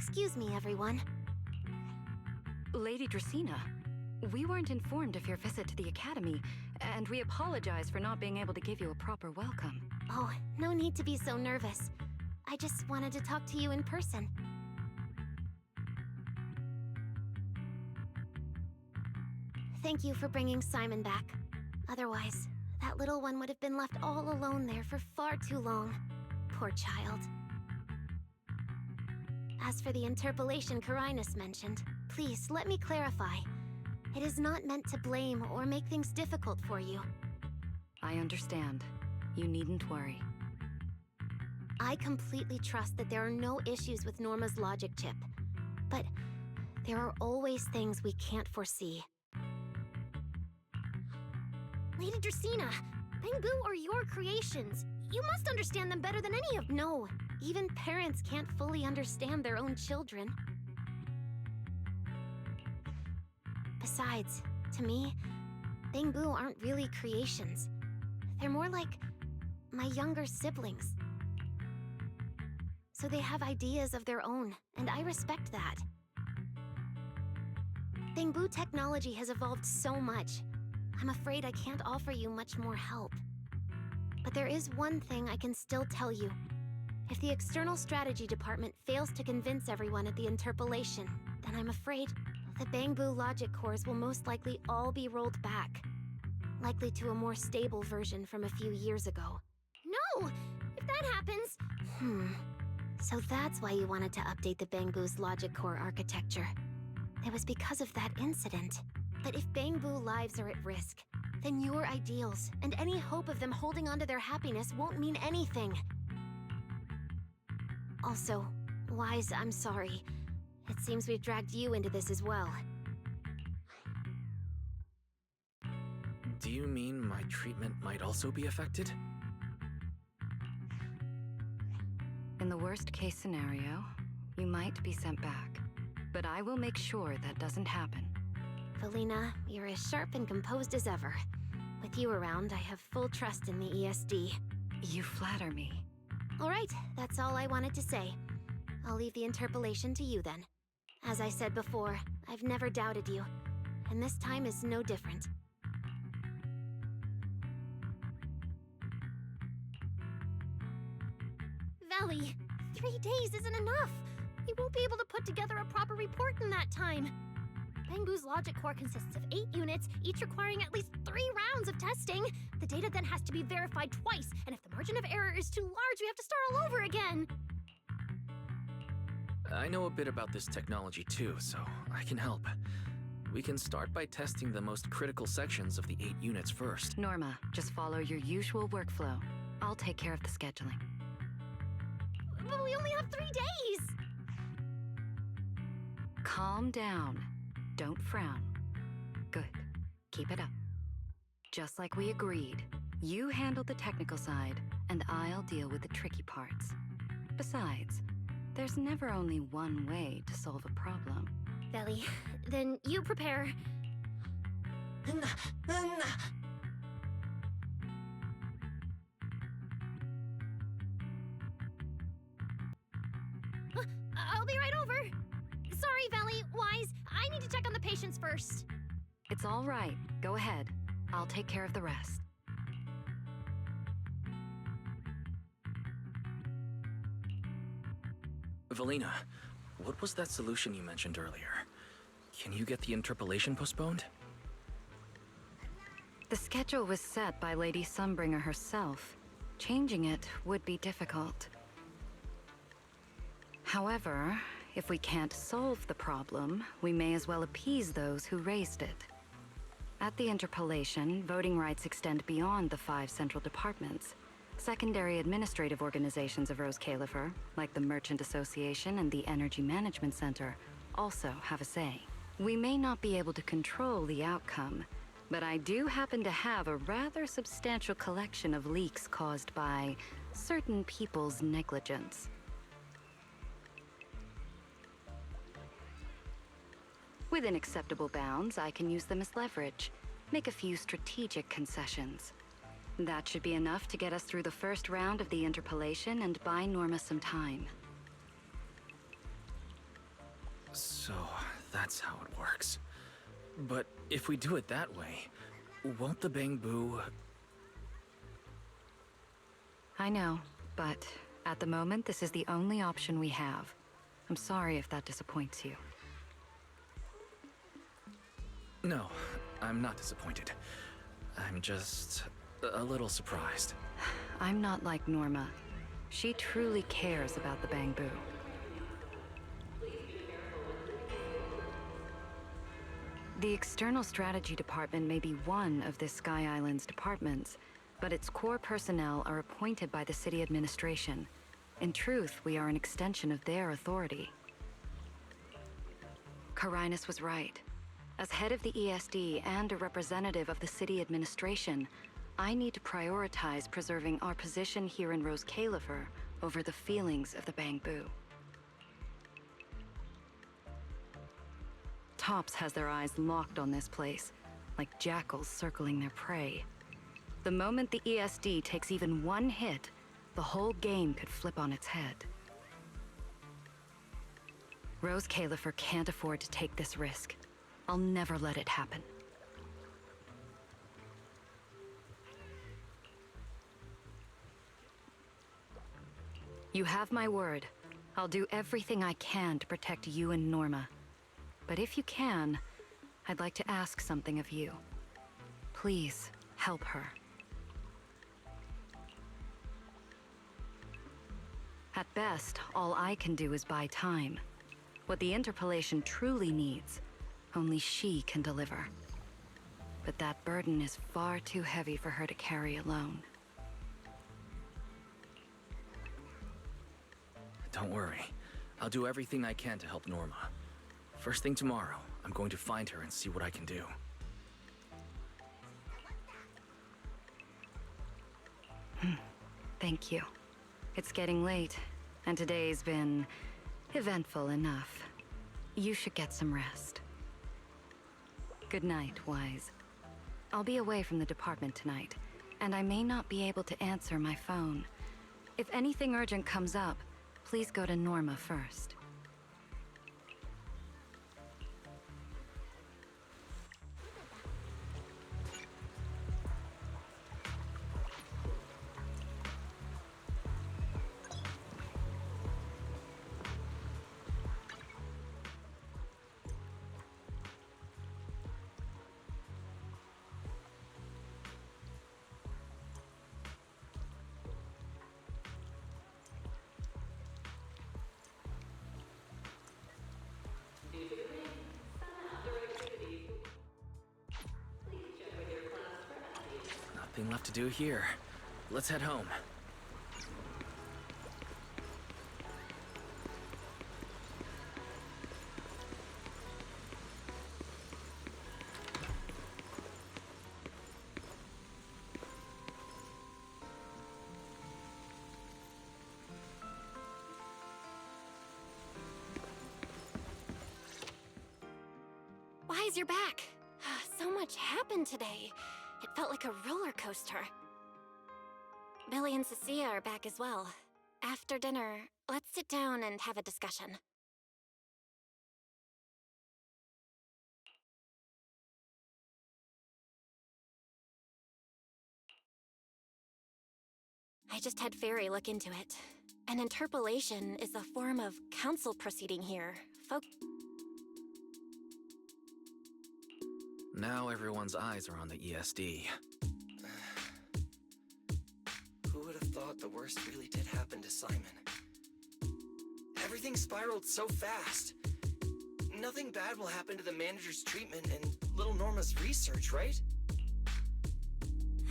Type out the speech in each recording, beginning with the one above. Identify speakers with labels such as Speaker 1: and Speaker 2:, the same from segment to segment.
Speaker 1: Excuse me, everyone.
Speaker 2: Lady Dracaena, we weren't informed of your visit to the Academy, and we apologize for not being able to give you a proper welcome.
Speaker 1: Oh, no need to be so nervous. I just wanted to talk to you in person. Thank you for bringing Simon back. Otherwise, that little one would have been left all alone there for far too long. Poor child. As for the interpolation Carinus mentioned, please let me clarify. It is not meant to blame or make things difficult for you.
Speaker 2: I understand. You needn't worry.
Speaker 1: I completely trust that there are no issues with Norma's logic chip. But there are always things we can't foresee. Lady Dracaena, Bangboo are your creations. You must understand them better than any of— No, even parents can't fully understand their own children. Besides, to me, Bangboo aren't really creations. They're more like my younger siblings. So they have ideas of their own, and I respect that. Bangboo technology has evolved so much. I'm afraid I can't offer you much more help. But there is one thing I can still tell you. If the External Strategy Department fails to convince everyone at the interpolation, then I'm afraid the Bangboo logic cores will most likely all be rolled back. Likely to a more stable version from a few years ago. No! If that happens— So that's why you wanted to update the Bangboo's logic core architecture. It was because of that incident. But if Bangboo lives are at risk, then your ideals and any hope of them holding onto their happiness won't mean anything. Also, Wise, I'm sorry. It seems we've dragged you into this as well.
Speaker 3: Do you mean my treatment might also be affected?
Speaker 2: In the worst-case scenario, you might be sent back. But I will make sure that doesn't happen.
Speaker 1: Valina, you're as sharp and composed as ever. With you around, I have full trust in the ESD.
Speaker 2: You flatter me.
Speaker 1: All right, that's all I wanted to say. I'll leave the interpolation to you then. As I said before, I've never doubted you, and this time is no different. Valley, 3 days isn't enough. You won't be able to put together a proper report in that time. Bangboo's logic core consists of 8 units, each requiring at least 3 rounds of testing. The data then has to be verified twice, and if the margin of error is too large, we have to start all over again.
Speaker 3: I know a bit about this technology too, so I can help. We can start by testing the most critical sections of the 8 units first.
Speaker 2: Norma, just follow your usual workflow. I'll take care of the scheduling.
Speaker 1: But we only have 3 days!
Speaker 2: Calm down. Don't frown. Good. Keep it up. Just like we agreed, you handle the technical side, and I'll deal with the tricky parts. Besides, there's never only one way to solve a problem.
Speaker 1: Valley, then you prepare. I'll be right over. Sorry, Valley, Wise, I need to check on the patients first.
Speaker 2: It's all right. Go ahead. I'll take care of the rest.
Speaker 3: Valina, what was that solution you mentioned earlier? Can you get the interpolation postponed?
Speaker 2: The schedule was set by Lady Sunbringer herself. Changing it would be difficult. However, if we can't solve the problem, we may as well appease those who raised it. At the interpolation, voting rights extend beyond the 5 central departments. Secondary administrative organizations of Rose Califer, like the Merchant Association and the Energy Management Center, also have a say. We may not be able to control the outcome, but I do happen to have a rather substantial collection of leaks caused by certain people's negligence. Within acceptable bounds, I can use them as leverage, make a few strategic concessions. That should be enough to get us through the first round of the interpolation and buy Norma some time.
Speaker 3: So, that's how it works. But if we do it that way, won't the Bangbu...
Speaker 2: I know, but at the moment, this is the only option we have. I'm sorry if that disappoints you.
Speaker 3: No, I'm not disappointed. I'm just a little surprised.
Speaker 2: I'm not like Norma. She truly cares about the Bangbu. The External Strategy Department may be one of this Sky Island's departments, but its core personnel are appointed by the city administration. In truth, we are an extension of their authority. Carinus was right. As head of the ESD and a representative of the city administration, I need to prioritize preserving our position here in Rose Califer over the feelings of the Bangbu. Tops has their eyes locked on this place, like jackals circling their prey. The moment the ESD takes even one hit, the whole game could flip on its head. Rose Califer can't afford to take this risk. I'll never let it happen. You have my word. I'll do everything I can to protect you and Norma. But if you can, I'd like to ask something of you. Please, help her. At best, all I can do is buy time. What the interpolation truly needs, only she can deliver. But that burden is far too heavy for her to carry alone.
Speaker 3: Don't worry. I'll do everything I can to help Norma. First thing tomorrow, I'm going to find her and see what I can do.
Speaker 2: Thank you. It's getting late, and today's been eventful enough. You should get some rest. Good night, Wise. I'll be away from the department tonight, and I may not be able to answer my phone. If anything urgent comes up, please go to Norma first.
Speaker 3: Nothing left to do here. Let's head home.
Speaker 1: Wise, you're back. So much happened today. It felt like a roller coaster. Billy and Cecilia are back as well. After dinner, let's sit down and have a discussion. I just had Fairy look into it. An interpolation is a form of council proceeding here.
Speaker 3: Now everyone's eyes are on the ESD.
Speaker 4: Who would have thought the worst really did happen to Simon? Everything spiraled so fast. Nothing bad will happen to the manager's treatment and little Norma's research, right?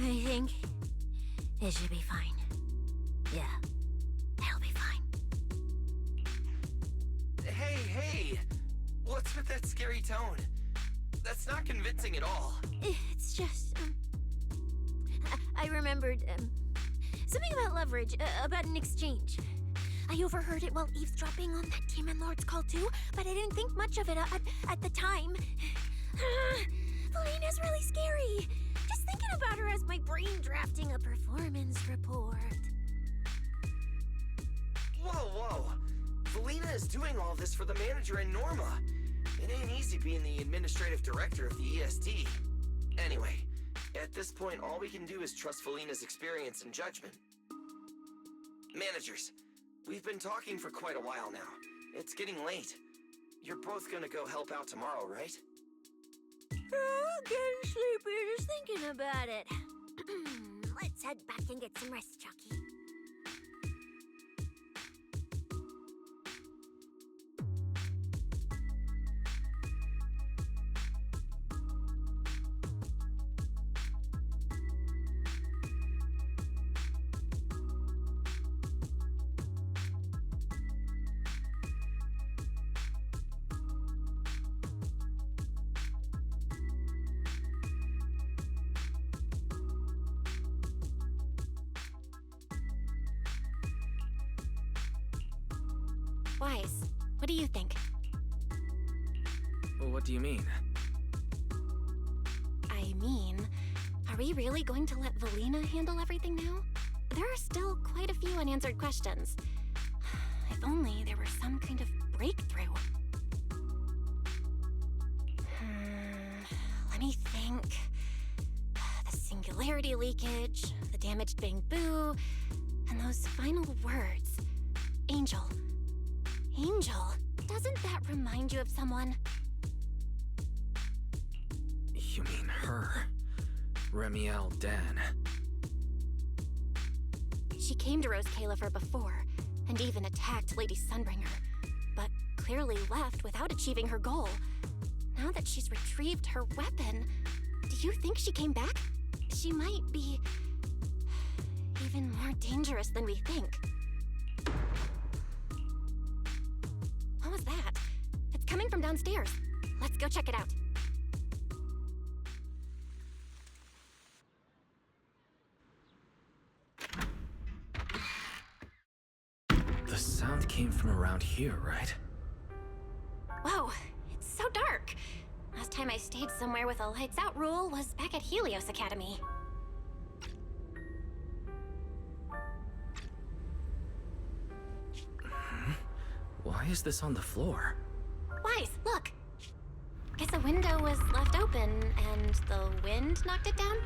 Speaker 1: I think it should be fine. Yeah, it'll be fine.
Speaker 4: Hey! What's with that scary tone? That's not convincing at all.
Speaker 1: It's just, I remembered, something about leverage, about an exchange. I overheard it while eavesdropping on that Demon Lord's call too, but I didn't think much of it at the time. Felina's really scary. Just thinking about her as my brain drafting a performance report.
Speaker 4: Whoa! Felina Valina is doing all this for the manager and Norma. It ain't easy being the administrative director of the ESD. Anyway, at this point, all we can do is trust Valina's experience and judgment. Managers, we've been talking for quite a while now. It's getting late. You're both gonna go help out tomorrow, right?
Speaker 5: Oh, getting sleepy just thinking about it. Let's head back and get some rest, Chucky.
Speaker 1: Wise, what do you think?
Speaker 3: What do you mean?
Speaker 1: I mean, are we really going to let Valina handle everything now? There are still quite a few unanswered questions. If only there were some kind of breakthrough. Let me think. The singularity leakage, the damaged bamboo, and those final words. Angel. Angel, doesn't that remind you of someone?
Speaker 3: You mean her? Remiel Dan.
Speaker 1: She came to Rose Califer before, and even attacked Lady Sunbringer, but clearly left without achieving her goal. Now that she's retrieved her weapon, do you think she came back? She might be even more dangerous than we think. What was that? It's coming from downstairs. Let's go check it out.
Speaker 3: The sound came from around here, right?
Speaker 1: Whoa, it's so dark. Last time I stayed somewhere with a lights out rule was back at Helios Academy.
Speaker 3: Why is this on the floor?
Speaker 1: Wise, look. Guess a window was left open and the wind knocked it down?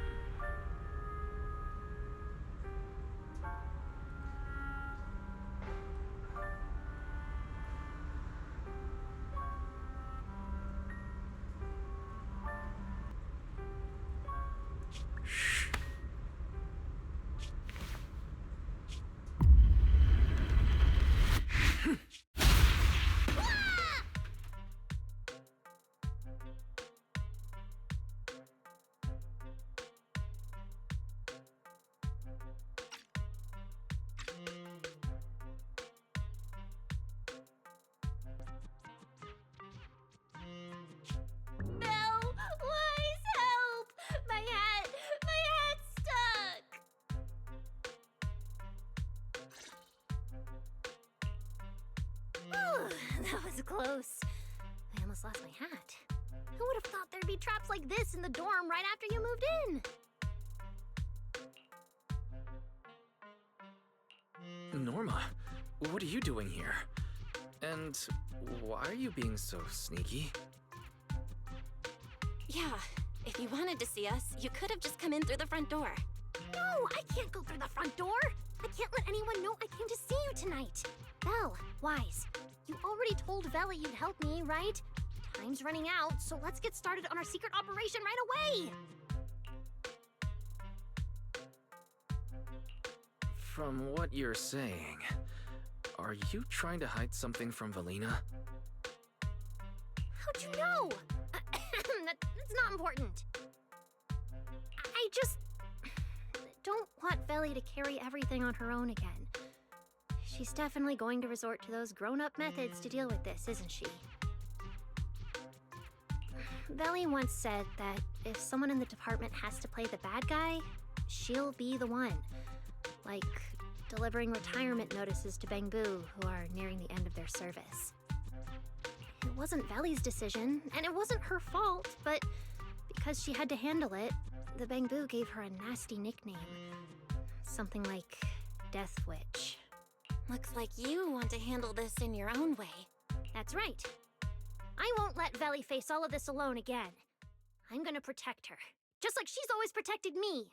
Speaker 5: No! Wise, help! My hat's stuck! Ooh, that was close. I almost lost my hat. Who would have thought there'd be traps like this in the dorm right after you moved in?
Speaker 3: Norma, what are you doing here? And why are you being so sneaky?
Speaker 1: Yeah, if you wanted to see us, you could have just come in through the front door.
Speaker 5: No, I can't go through the front door. I can't let anyone know I came to see you tonight. Belle, Wise, you already told Vela you'd help me, right? Time's running out, so let's get started on our secret operation right away.
Speaker 3: From what you're saying, are you trying to hide something from Valina?
Speaker 5: How'd you know? That's not important. I just don't want Veli to carry everything on her own again. She's definitely going to resort to those grown-up methods to deal with this, isn't she? Veli once said that if someone in the department has to play the bad guy, she'll be the one. Like delivering retirement notices to Bangbu, who are nearing the end of their service. It wasn't Veli's decision, and it wasn't her fault, but because she had to handle it, the Bangbu gave her a nasty nickname. Something like Death Witch. Looks like you want to handle this in your own way. That's right. I won't let Veli face all of this alone again. I'm gonna protect her, just like she's always protected me.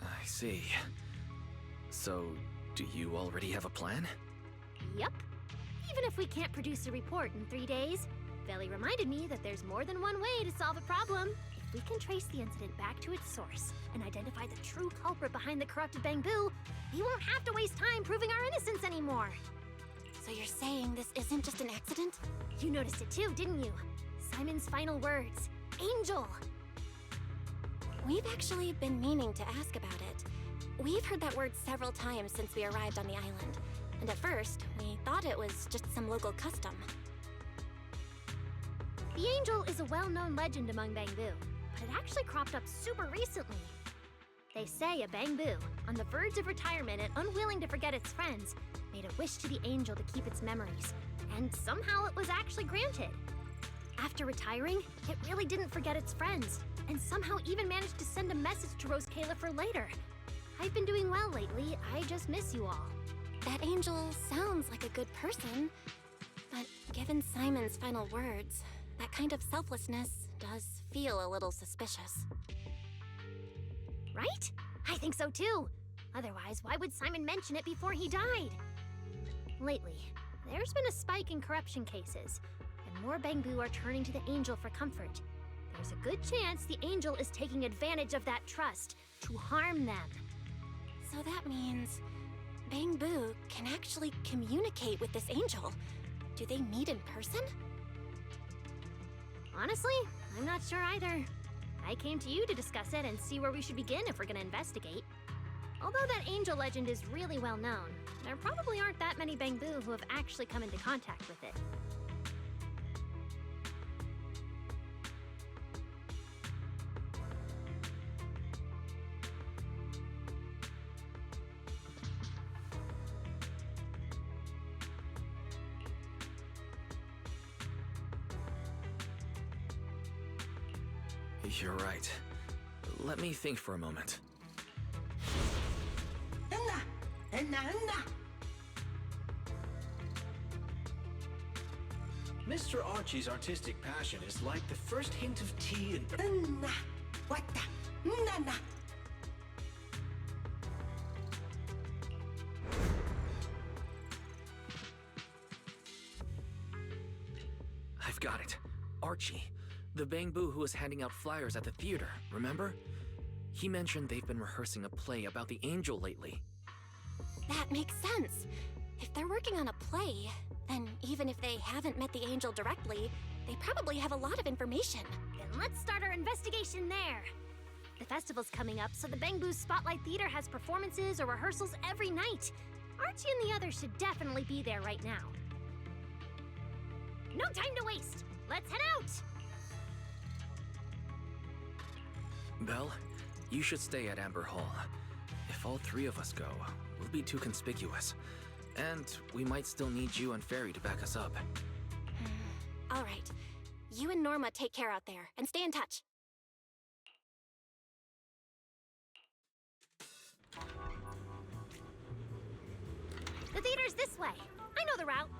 Speaker 3: I see. So, do you already have a plan?
Speaker 5: Yup. Even if we can't produce a report in 3 days, Veli reminded me that there's more than one way to solve a problem. If we can trace the incident back to its source and identify the true culprit behind the corrupted Bangbu, we won't have to waste time proving our innocence anymore. So you're saying this isn't just an accident? You noticed it too, didn't you? Simon's final words. Angel! We've actually been meaning to ask about it. We've heard that word several times since we arrived on the island. And at first, we thought it was just some local custom. The Angel is a well-known legend among Bangbu, but it actually cropped up super recently. They say a Bangbu, on the verge of retirement and unwilling to forget its friends, made a wish to the Angel to keep its memories, and somehow it was actually granted. After retiring, it really didn't forget its friends, and somehow even managed to send a message to Rose Kayla for later. I've been doing well lately, I just miss you all. That Angel sounds like a good person, but given Simon's final words, that kind of selflessness does feel a little suspicious. Right? I think so too. Otherwise, why would Simon mention it before he died? Lately, there's been a spike in corruption cases, and more Bangbu are turning to the Angel for comfort. There's a good chance the Angel is taking advantage of that trust to harm them. So that means Bangbu can actually communicate with this Angel. Do they meet in person? Honestly, I'm not sure either. I came to you to discuss it and see where we should begin if we're gonna investigate. Although that Angel legend is really well known, there probably aren't that many Bangbu who have actually come into contact with it.
Speaker 3: You're right. Let me think for a moment.
Speaker 6: Mr. Archie's artistic passion is like the first hint of tea in...
Speaker 3: I've got it. Archie. The Bangbu who was handing out flyers at the theater, remember? He mentioned they've been rehearsing a play about the Angel lately.
Speaker 5: That makes sense. If they're working on a play, then even if they haven't met the Angel directly, they probably have a lot of information. Then let's start our investigation there. The festival's coming up, so the Bangbu's Spotlight Theater has performances or rehearsals every night. Archie and the others should definitely be there right now. No time to waste! Let's head out!
Speaker 3: Belle, you should stay at Amber Hall. If all three of us go, we'll be too conspicuous. And we might still need you and Fairy to back us up.
Speaker 5: All right. You and Norma take care out there, and stay in touch. The theater's this way. I know the route.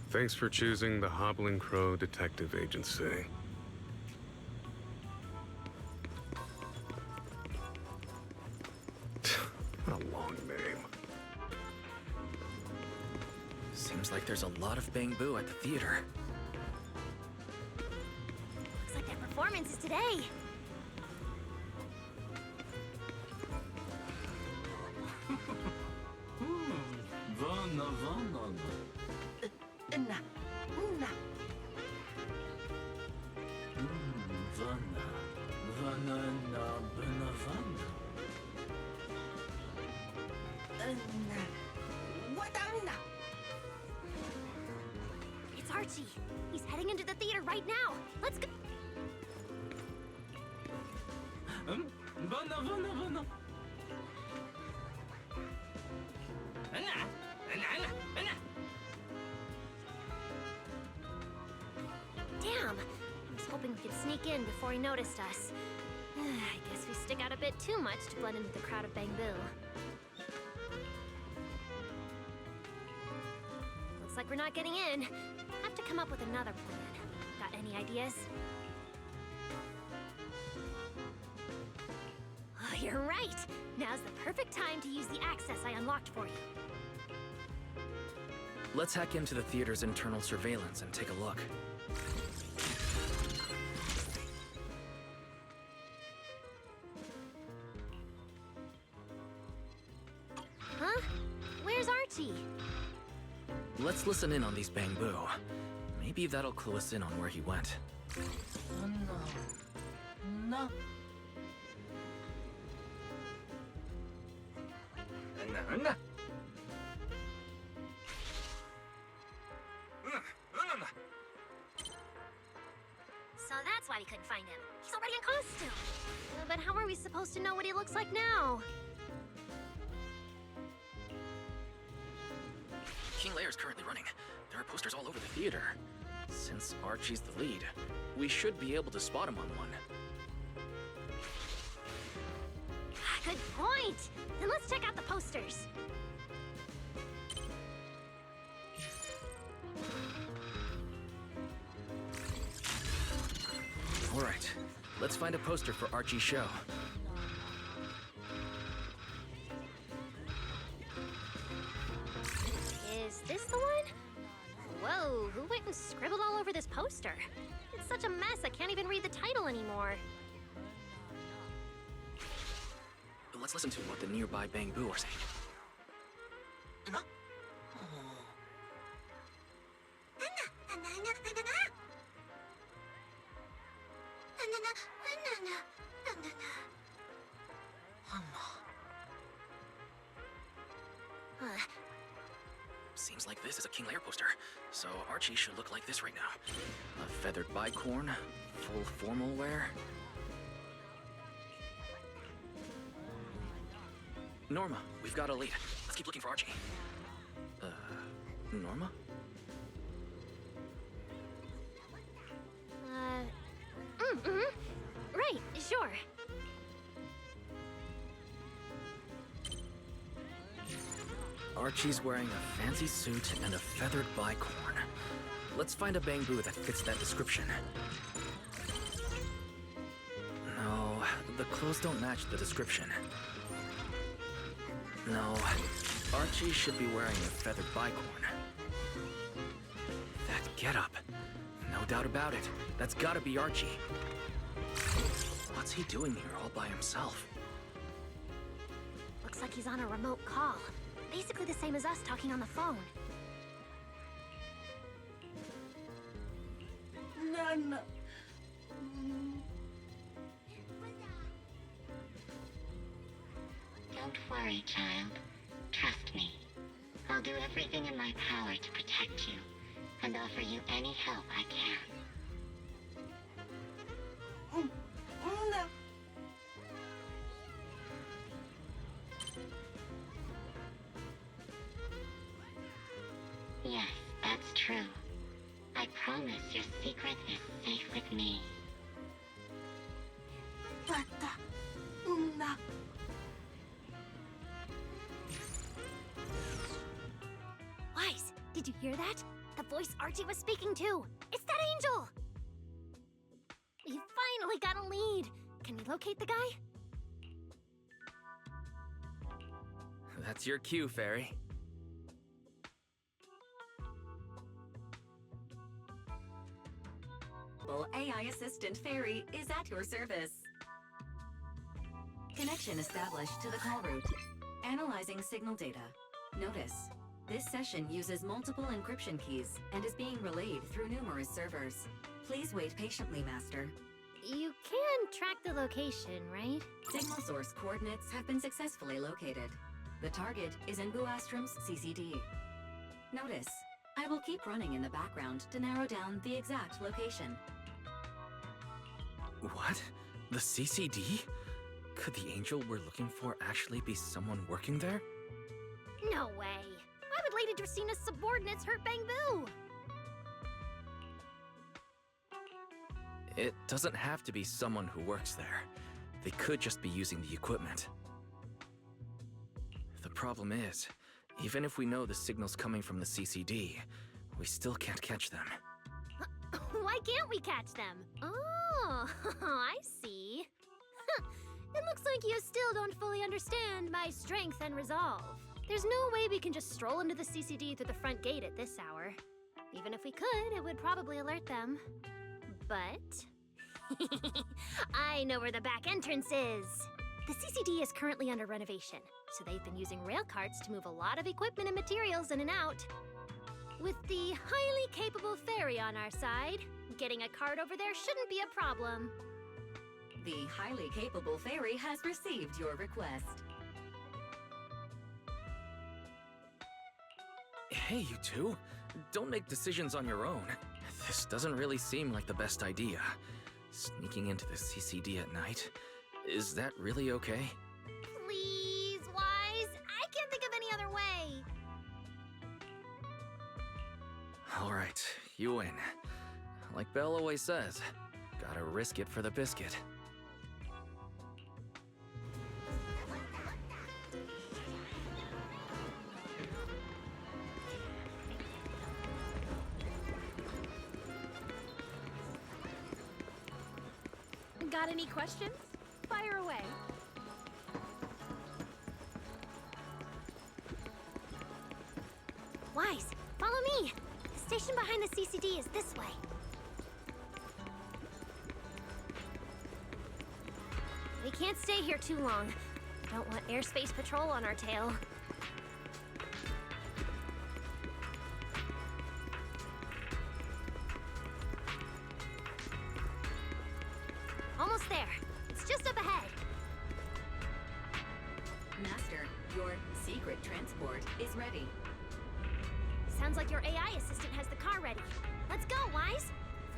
Speaker 7: Thanks for choosing the Hobbling Crow Detective Agency. What a long name.
Speaker 3: Seems like there's a lot of Bangbu at the theater.
Speaker 5: Looks like their performance is today. It's Archie. He's heading into the theater right now. Let's go. Damn, hoping we could sneak in before he noticed us. I guess we stick out a bit too much to blend in with the crowd of Bangbu. Looks like we're not getting in. Have to come up with another plan. Got any ideas? Oh, you're right! Now's the perfect time to use the access I unlocked for you.
Speaker 3: Let's hack into the theater's internal surveillance and take a look.
Speaker 5: Huh? Where's Archie?
Speaker 3: Let's listen in on these Bangbu. Maybe that'll clue us in on where he went.
Speaker 4: No.
Speaker 5: So that's why we couldn't find him. He's already in costume. But how are we supposed to know what he looks like now?
Speaker 3: King Lear's currently running. There are posters all over the theater. Since Archie's the lead, we should be able to spot him on one.
Speaker 5: Good point! Then let's check out the posters.
Speaker 3: All right, let's find a poster for Archie's show.
Speaker 5: Is this the one? Whoa, who went and scribbled all over this poster? It's such a mess, I can't even read the title anymore.
Speaker 3: Let's listen to what the nearby Bangbu are saying. Seems like this is a King Lear poster, so Archie should look like this right now. A feathered bicorn, full formal wear. Norma, we've got a lead. Let's keep looking for Archie. Norma?
Speaker 5: Right, sure.
Speaker 3: Archie's wearing a fancy suit and a feathered bicorn. Let's find a Bangbu that fits that description. No, the clothes don't match the description. No, Archie should be wearing a feathered bicorn. That getup. No doubt about it. That's gotta be Archie. What's he doing here all by himself?
Speaker 5: Looks like he's on a remote call. Basically the same as us talking on the phone.
Speaker 8: Nana.
Speaker 9: Don't worry, child. Trust me. I'll do everything in my power to protect you, and offer you any help I can.
Speaker 8: No.
Speaker 9: Yes, that's true. I promise your secret is safe with me.
Speaker 8: Bata. Una.
Speaker 5: Wise, did you hear that? The voice Archie was speaking to. It's that angel! We finally got a lead. Can we locate the guy?
Speaker 3: That's your cue, Fairy.
Speaker 10: AI assistant Fairy is at your service. Connection established to the call route. Analyzing signal data. Notice, this session uses multiple encryption keys and is being relayed through numerous servers. Please wait patiently, Master.
Speaker 5: You can track the location, right?
Speaker 10: Signal source coordinates have been successfully located. The target is in Buastrom's CCD. Notice, I will keep running in the background to narrow down the exact location.
Speaker 3: What? The CCD? Could the angel we're looking for actually be someone working there?
Speaker 5: No way. Why would Lady Dracina's subordinates hurt Bangbu?
Speaker 3: It doesn't have to be someone who works there. They could just be using the equipment. The problem is, even if we know the signal's coming from the CCD, we still can't catch them.
Speaker 5: Why can't we catch them? Oh, I see. It looks like you still don't fully understand my strength and resolve. There's no way we can just stroll into the CCD through the front gate at this hour. Even if we could, it would probably alert them. But I know where the back entrance is. The CCD is currently under renovation, so they've been using rail carts to move a lot of equipment and materials in and out. With the highly capable fairy on our side, getting a cart over there shouldn't be a problem.
Speaker 10: The highly capable fairy has received your request.
Speaker 3: Hey, you two. Don't make decisions on your own. This doesn't really seem like the best idea. Sneaking into the CCD at night. Is that really okay?
Speaker 5: Please, Wise. I can't think of any other way.
Speaker 3: Alright, you win. Like Belle always says, gotta risk it for the biscuit.
Speaker 5: Got any questions? Fire away. Wise, follow me. The station behind the CCD is this way. We can't stay here too long. Don't want airspace patrol on our tail. Almost there. It's just up ahead.
Speaker 10: Master, your secret transport is ready.
Speaker 5: Sounds like your AI assistant has the car ready. Let's go, Wise.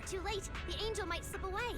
Speaker 5: If we're too late, the angel might slip away.